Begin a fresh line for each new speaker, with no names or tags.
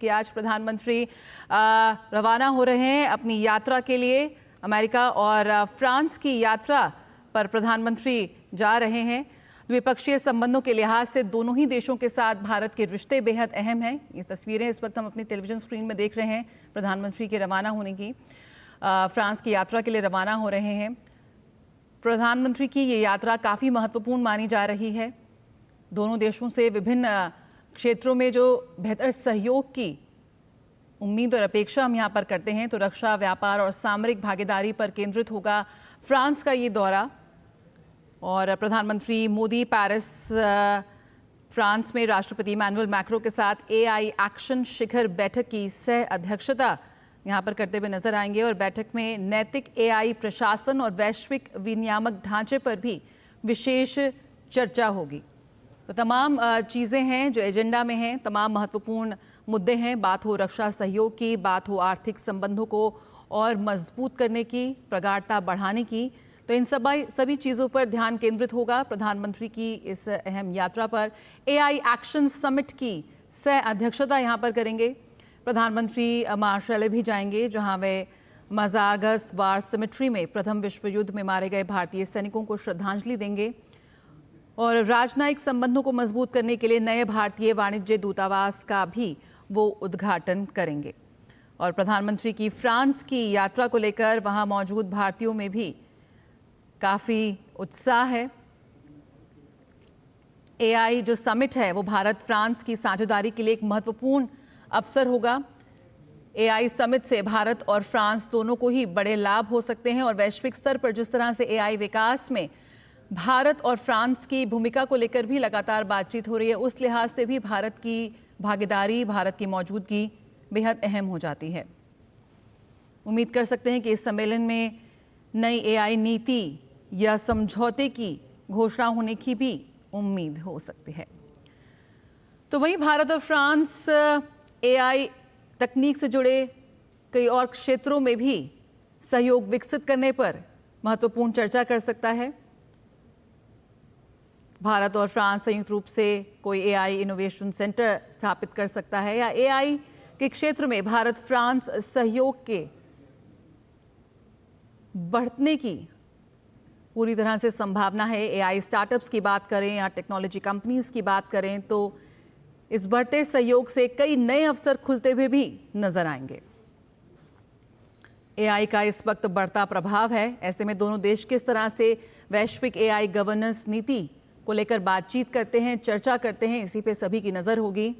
कि आज प्रधानमंत्री रवाना हो रहे हैं अपनी यात्रा के लिए। अमेरिका और फ्रांस की यात्रा पर प्रधानमंत्री जा रहे हैं। द्विपक्षीय संबंधों के लिहाज से दोनों ही देशों के साथ भारत के रिश्ते बेहद अहम हैं। ये तस्वीरें इस वक्त हम अपनी टेलीविजन स्क्रीन में देख रहे हैं प्रधानमंत्री के रवाना होने की। फ्रांस की यात्रा के लिए रवाना हो रहे हैं। प्रधानमंत्री की ये यात्रा काफ़ी महत्वपूर्ण मानी जा रही है। दोनों देशों से विभिन्न क्षेत्रों में जो बेहतर सहयोग की उम्मीद और अपेक्षा हम यहाँ पर करते हैं, तो रक्षा, व्यापार और सामरिक भागीदारी पर केंद्रित होगा फ्रांस का ये दौरा। और प्रधानमंत्री मोदी पेरिस फ्रांस में राष्ट्रपति इमैनुअल मैक्रो के साथ एआई एक्शन शिखर बैठक की सह अध्यक्षता यहाँ पर करते हुए नजर आएंगे। और बैठक में नैतिक एआई प्रशासन और वैश्विक विनियामक ढांचे पर भी विशेष चर्चा होगी। तो तमाम चीज़ें हैं जो एजेंडा में हैं, तमाम महत्वपूर्ण मुद्दे हैं। बात हो रक्षा सहयोग की, बात हो आर्थिक संबंधों को और मजबूत करने की, प्रगाढ़ता बढ़ाने की, तो इन सभी चीज़ों पर ध्यान केंद्रित होगा प्रधानमंत्री की इस अहम यात्रा पर। एआई एक्शन समिट की सह अध्यक्षता यहाँ पर करेंगे। प्रधानमंत्री मार्शल भी जाएंगे, जहाँ वे मजारगस वार सिमेट्री में प्रथम विश्व युद्ध में मारे गए भारतीय सैनिकों को श्रद्धांजलि देंगे। और राजनयिक संबंधों को मजबूत करने के लिए नए भारतीय वाणिज्य दूतावास का भी वो उद्घाटन करेंगे। और प्रधानमंत्री की फ्रांस की यात्रा को लेकर वहां मौजूद भारतीयों में भी काफ़ी उत्साह है। एआई जो समिट है वो भारत फ्रांस की साझेदारी के लिए एक महत्वपूर्ण अवसर होगा। एआई समिट से भारत और फ्रांस दोनों को ही बड़े लाभ हो सकते हैं। और वैश्विक स्तर पर जिस तरह से एआई विकास में भारत और फ्रांस की भूमिका को लेकर भी लगातार बातचीत हो रही है, उस लिहाज से भी भारत की भागीदारी, भारत की मौजूदगी बेहद अहम हो जाती है। उम्मीद कर सकते हैं कि इस सम्मेलन में नई एआई नीति या समझौते की घोषणा होने की भी उम्मीद हो सकती है। तो वहीं भारत और फ्रांस एआई तकनीक से जुड़े कई और क्षेत्रों में भी सहयोग विकसित करने पर महत्वपूर्ण चर्चा कर सकता है। भारत और फ्रांस संयुक्त रूप से कोई एआई इनोवेशन सेंटर स्थापित कर सकता है, या एआई के क्षेत्र में भारत फ्रांस सहयोग के बढ़ने की पूरी तरह से संभावना है। एआई स्टार्टअप्स की बात करें या टेक्नोलॉजी कंपनीज की बात करें, तो इस बढ़ते सहयोग से कई नए अवसर खुलते हुए भी नजर आएंगे। एआई का इस वक्त बढ़ता प्रभाव है। ऐसे में दोनों देश किस तरह से वैश्विक एआई गवर्नेंस नीति को लेकर बातचीत करते हैं, चर्चा करते हैं, इसी पे सभी की नजर होगी।